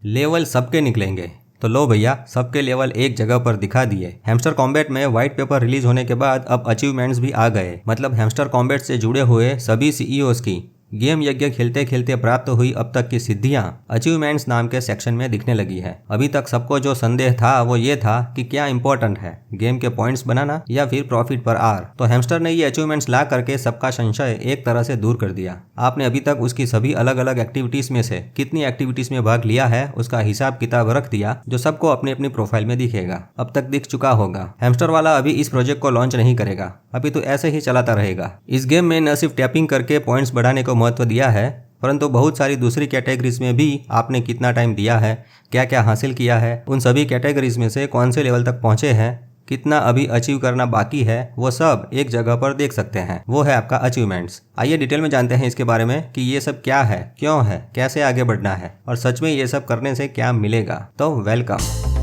Level सबके निकलेंगे। तो लो भैया, सबके लेवल एक जगह पर दिखा दिए। हैमस्टर कॉम्बैट में व्हाइट पेपर रिलीज होने के बाद अब अचीवमेंट्स भी आ गए। मतलब हैमस्टर कॉम्बैट से जुड़े हुए सभी सीईओज की गेम यज्ञ खेलते खेलते प्राप्त हुई अब तक की सिद्धियां अचीवमेंट्स नाम के सेक्शन में दिखने लगी है। अभी तक सबको जो संदेह था वो ये था कि क्या इंपॉर्टेंट है, गेम के पॉइंट्स बनाना या फिर प्रॉफिट पर आर। तो हैमस्टर ने ये अचीवमेंट्स ला करके सबका संशय एक तरह से दूर कर दिया। आपने अभी तक उसकी सभी अलग अलग एक्टिविटीज में से कितनी एक्टिविटीज में भाग लिया है उसका हिसाब किताब रख दिया, जो सबको अपनी अपनी प्रोफाइल में दिखेगा। अब तक दिख चुका होगा। हैमस्टर वाला अभी इस प्रोजेक्ट को लॉन्च नहीं करेगा, अभी तो ऐसे ही चलाता रहेगा। इस गेम में न सिर्फ टैपिंग करके पॉइंट्स बढ़ाने को महत्व दिया है, परंतु बहुत सारी दूसरी कैटेगरीज में भी आपने कितना टाइम दिया है, क्या क्या हासिल किया है, उन सभी कैटेगरीज में से कौन से लेवल तक पहुंचे हैं, कितना अभी अचीव करना बाकी है, वो सब एक जगह पर देख सकते हैं। वो है आपका अचीवमेंट्स। आइए डिटेल में जानते हैं इसके बारे में कि ये सब क्या है, क्यों है, कैसे आगे बढ़ना है और सच में ये सब करने से क्या मिलेगा। तो वेलकम।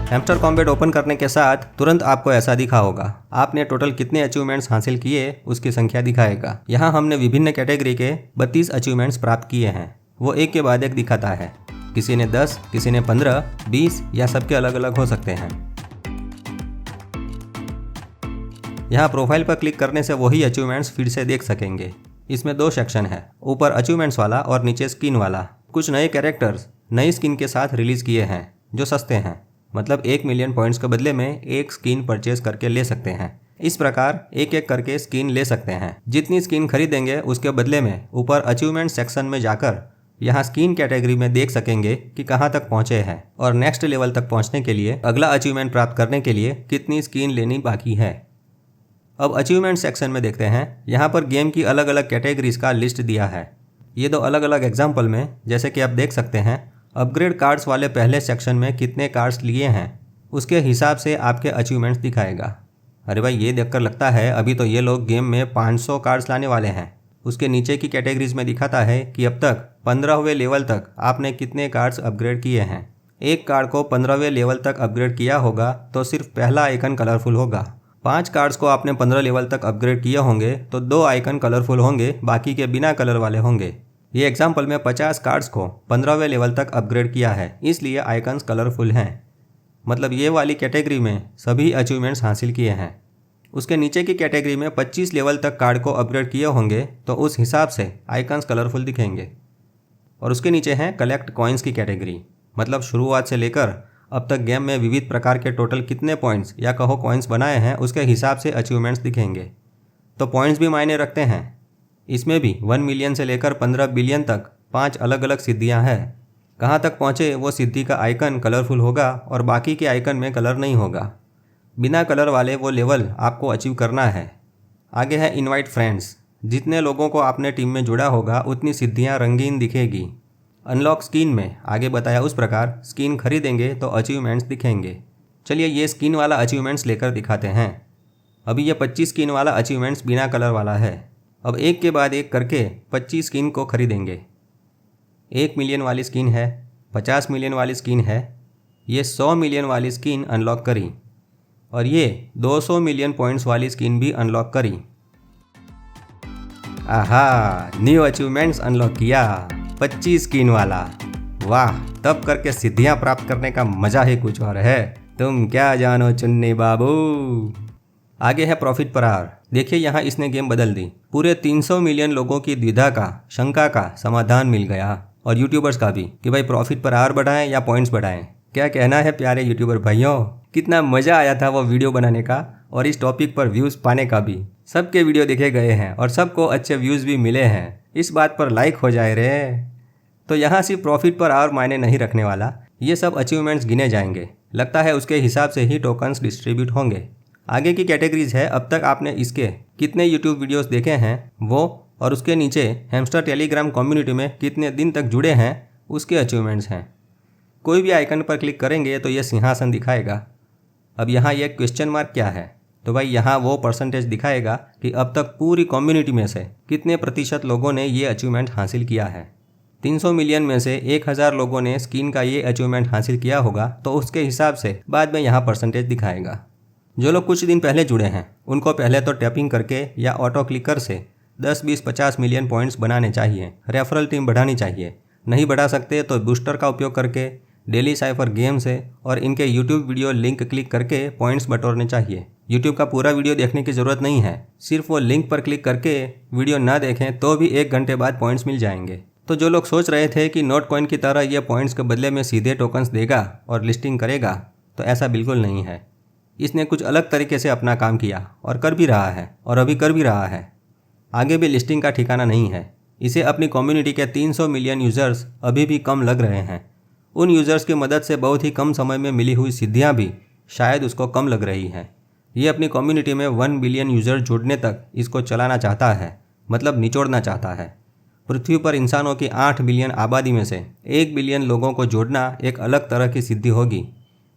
हैमस्टर कॉम्बैट ओपन करने के साथ तुरंत आपको ऐसा दिखा होगा। आपने टोटल कितने अचीवमेंट्स हासिल किए उसकी संख्या दिखाएगा। यहाँ हमने विभिन्न कैटेगरी के 32 अचीवमेंट्स प्राप्त किए हैं। वो एक के बाद एक दिखाता है। किसी ने 10, किसी ने 15, 20 या सबके अलग अलग हो सकते हैं। यहाँ प्रोफाइल पर क्लिक करने से वही अचीवमेंट्स फिर से देख सकेंगे। इसमें 2 सेक्शन है, ऊपर अचीवमेंट्स वाला और नीचे स्किन वाला। कुछ नए कैरेक्टर्स नई स्किन के साथ रिलीज किए हैं जो सस्ते हैं, मतलब 1 मिलियन पॉइंट्स के बदले में एक स्किन परचेज करके ले सकते हैं। इस प्रकार एक एक करके स्किन ले सकते हैं। जितनी स्किन खरीदेंगे उसके बदले में ऊपर अचीवमेंट सेक्शन में जाकर यहाँ स्किन कैटेगरी में देख सकेंगे कि कहाँ तक पहुँचे हैं और नेक्स्ट लेवल तक पहुँचने के लिए, अगला अचीवमेंट प्राप्त करने के लिए कितनी स्किन लेनी बाकी है। अब अचीवमेंट सेक्शन में देखते हैं। यहाँ पर गेम की अलग अलग कैटेगरीज का लिस्ट दिया है। ये 2 अलग अलग एग्जाम्पल में, जैसे कि आप देख सकते हैं, अपग्रेड कार्ड्स वाले पहले सेक्शन में कितने कार्ड्स लिए हैं उसके हिसाब से आपके अचीवमेंट्स दिखाएगा। अरे भाई, ये देखकर लगता है अभी तो ये लोग गेम में 500 कार्ड्स लाने वाले हैं। उसके नीचे की कैटेगरीज में दिखाता है कि अब तक 15वें लेवल तक आपने कितने कार्ड्स अपग्रेड किए हैं। एक कार्ड को 15वें लेवल तक अपग्रेड किया होगा तो सिर्फ पहला आइकन कलरफुल होगा। 5 कार्ड्स को आपने 15 लेवल तक अपग्रेड किए होंगे तो 2 आइकन कलरफुल होंगे, बाकी के बिना कलर वाले होंगे। ये एग्जाम्पल में 50 कार्ड्स को 15वें लेवल तक अपग्रेड किया है, इसलिए आइकन्स कलरफुल हैं। मतलब ये वाली कैटेगरी में सभी अचीवमेंट्स हासिल किए हैं। उसके नीचे की कैटेगरी में 25 लेवल तक कार्ड को अपग्रेड किए होंगे तो उस हिसाब से आइकन्स कलरफुल दिखेंगे। और उसके नीचे है कलेक्ट कॉइन्स की कैटेगरी। मतलब शुरुआत से लेकर अब तक गेम में विविध प्रकार के टोटल कितने पॉइंट्स या कहो कॉइन्स बनाए हैं उसके हिसाब से अचीवमेंट्स दिखेंगे। तो पॉइंट्स भी मायने रखते हैं। इसमें भी 1 मिलियन से लेकर 15 बिलियन तक 5 अलग अलग सिद्धियां हैं। कहाँ तक पहुँचे वो सिद्धि का आइकन कलरफुल होगा और बाकी के आइकन में कलर नहीं होगा। बिना कलर वाले वो लेवल आपको अचीव करना है। आगे है इनवाइट फ्रेंड्स। जितने लोगों को आपने टीम में जुड़ा होगा उतनी सिद्धियां रंगीन दिखेगी। अनलॉक स्किन में आगे बताया उस प्रकार स्किन खरीदेंगे तो अचीवमेंट्स दिखेंगे। चलिए ये स्किन वाला अचीवमेंट्स लेकर दिखाते हैं। अभी ये 25 स्किन वाला अचीवमेंट्स बिना कलर वाला है। अब एक के बाद एक करके 25 स्किन को खरीदेंगे। 1 मिलियन वाली स्किन है, 50 मिलियन वाली स्किन है, ये 100 मिलियन वाली स्किन अनलॉक करी और ये 200 मिलियन पॉइंट्स वाली स्किन भी अनलॉक करी। आहा, न्यू अचीवमेंट्स अनलॉक किया 25 स्किन वाला। वाह, तब करके सिद्धियां प्राप्त करने का मजा ही कुछ और है। तुम क्या जानो चुन्नी बाबू। आगे है प्रॉफिट पर आवर। देखिए यहाँ इसने गेम बदल दी। पूरे 300 मिलियन लोगों की द्विधा का, शंका का समाधान मिल गया और यूट्यूबर्स का भी कि भाई प्रॉफिट पर आवर बढ़ाएं या पॉइंट्स बढ़ाएं। क्या कहना है प्यारे यूट्यूबर भाइयों, कितना मजा आया था वो वीडियो बनाने का और इस टॉपिक पर व्यूज़ पाने का भी। सबके वीडियो देखे गए हैं और सबको अच्छे व्यूज़ भी मिले हैं। इस बात पर लाइक हो जाए रे। तो यहाँ सिर्फ प्रॉफिट पर आवर मायने नहीं रखने वाला, ये सब अचीवमेंट्स गिने जाएंगे। लगता है उसके हिसाब से ही टोकन्स डिस्ट्रीब्यूट होंगे। आगे की कैटेगरीज है अब तक आपने इसके कितने यूट्यूब वीडियोस देखे हैं वो, और उसके नीचे हैमस्टर टेलीग्राम कम्युनिटी में कितने दिन तक जुड़े हैं उसके अचीवमेंट्स हैं। कोई भी आइकन पर क्लिक करेंगे तो ये सिंहासन दिखाएगा। अब यहाँ ये क्वेश्चन मार्क क्या है, तो भाई यहाँ वो परसेंटेज दिखाएगा कि अब तक पूरी कम्युनिटी में से कितने प्रतिशत लोगों ने ये अचीवमेंट हासिल किया है। 300 मिलियन में से 1000 लोगों ने स्किन का ये अचीवमेंट हासिल किया होगा तो उसके हिसाब से बाद में यहाँ परसेंटेज दिखाएगा। जो लोग कुछ दिन पहले जुड़े हैं उनको पहले तो टैपिंग करके या ऑटो क्लिकर से 10, 20, 50 मिलियन पॉइंट्स बनाने चाहिए। रेफरल टीम बढ़ानी चाहिए नहीं बढ़ा सकते तो बूस्टर का उपयोग करके, डेली साइफर गेम से और इनके यूट्यूब वीडियो लिंक क्लिक करके पॉइंट्स बटोरने चाहिए। यूट्यूब का पूरा वीडियो देखने की ज़रूरत नहीं है, सिर्फ वो लिंक पर क्लिक करके वीडियो ना देखें तो भी 1 घंटे बाद पॉइंट्स मिल जाएंगे। तो जो लोग सोच रहे थे कि नोट कॉइन की तरह ये पॉइंट्स के बदले में सीधे टोकन्स देगा और लिस्टिंग करेगा, तो ऐसा बिल्कुल नहीं है। इसने कुछ अलग तरीके से अपना काम किया और कर भी रहा है और अभी कर भी रहा है। आगे भी लिस्टिंग का ठिकाना नहीं है। इसे अपनी कम्युनिटी के 300 मिलियन यूज़र्स अभी भी कम लग रहे हैं। उन यूज़र्स की मदद से बहुत ही कम समय में मिली हुई सिद्धियाँ भी शायद उसको कम लग रही हैं। ये अपनी कम्युनिटी में 1 बिलियन यूज़र जोड़ने तक इसको चलाना चाहता है, मतलब निचोड़ना चाहता है। पृथ्वी पर इंसानों की 8 बिलियन आबादी में से 1 बिलियन लोगों को जोड़ना एक अलग तरह की सिद्धि होगी।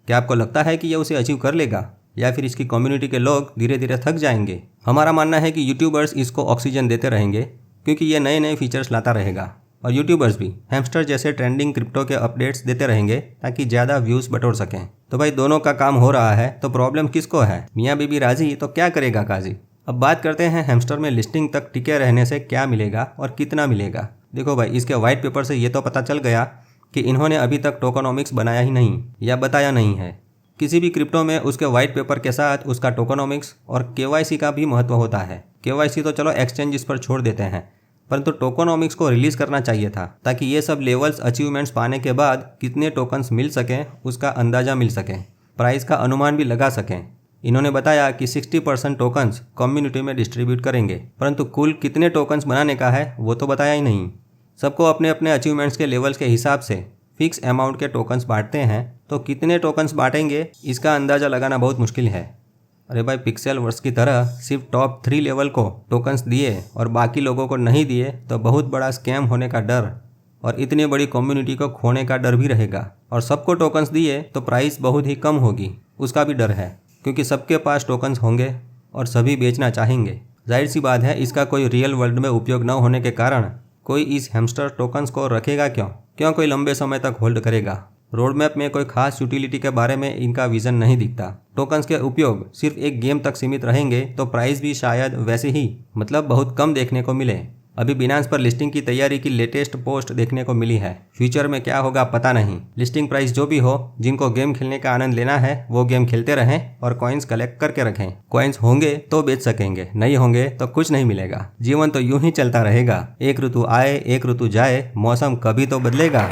क्या आपको लगता है कि यह उसे अचीव कर लेगा या फिर इसकी कम्युनिटी के लोग धीरे धीरे थक जाएंगे? हमारा मानना है कि यूट्यूबर्स इसको ऑक्सीजन देते रहेंगे, क्योंकि ये नए नए फीचर्स लाता रहेगा और यूट्यूबर्स भी हैमस्टर जैसे ट्रेंडिंग क्रिप्टो के अपडेट्स देते रहेंगे ताकि ज़्यादा व्यूज़ बटोर सकें। तो भाई दोनों का काम हो रहा है, तो प्रॉब्लम किसको है? मियाँ बीबी राजी तो क्या करेगा काजी। अब बात करते हैं हैमस्टर में लिस्टिंग तक टिके रहने से क्या मिलेगा और कितना मिलेगा। देखो भाई, इसके वाइट पेपर से ये तो पता चल गया कि इन्होंने अभी तक टोकनोमिक्स बनाया ही नहीं या बताया नहीं है। किसी भी क्रिप्टो में उसके वाइट पेपर के साथ उसका टोकनोमिक्स और केवाईसी का भी महत्व होता है। केवाईसी तो चलो एक्सचेंज पर छोड़ देते हैं, परंतु टोकनोमिक्स को रिलीज करना चाहिए था ताकि ये सब लेवल्स अचीवमेंट्स पाने के बाद कितने टोकन्स मिल सकें उसका अंदाज़ा मिल सके, प्राइस का अनुमान भी लगा सकें। इन्होंने बताया कि 60% टोकन्स कम्युनिटी में डिस्ट्रीब्यूट करेंगे, परंतु कुल कितने टोकन्स बनाने का है वो तो बताया ही नहीं। सबको अपने अपने अचीवमेंट्स के लेवल्स के हिसाब से फिक्स अमाउंट के टोकन्स बांटते हैं, तो कितने टोकन्स बांटेंगे इसका अंदाज़ा लगाना बहुत मुश्किल है। अरे भाई, पिक्सेल वर्स की तरह सिर्फ टॉप 3 लेवल को टोकन्स दिए और बाकी लोगों को नहीं दिए तो बहुत बड़ा स्कैम होने का डर और इतनी बड़ी कम्युनिटी को खोने का डर भी रहेगा। और सबको टोकन्स दिए तो प्राइस बहुत ही कम होगी, उसका भी डर है, क्योंकि सबके पास टोकन्स होंगे और सभी बेचना चाहेंगे। जाहिर सी बात है, इसका कोई रियल वर्ल्ड में उपयोग न होने के कारण कोई इस हैमस्टर टोकन्स को रखेगा क्यों कोई लंबे समय तक होल्ड करेगा। रोड मैप में कोई खास यूटिलिटी के बारे में इनका विजन नहीं दिखता। टोकन्स के उपयोग सिर्फ एक गेम तक सीमित रहेंगे तो प्राइस भी शायद वैसे ही, मतलब बहुत कम देखने को मिले। अभी बिनांस पर लिस्टिंग की तैयारी की लेटेस्ट पोस्ट देखने को मिली है। फ्यूचर में क्या होगा पता नहीं। लिस्टिंग प्राइस जो भी हो, जिनको गेम खेलने का आनंद लेना है वो गेम खेलते रहें और कॉइन्स कलेक्ट करके रखें। कॉइन्स होंगे तो बेच सकेंगे, नहीं होंगे तो कुछ नहीं मिलेगा। जीवन तो यूं ही चलता रहेगा। एक ऋतु आए एक ऋतु जाए, मौसम कभी तो बदलेगा।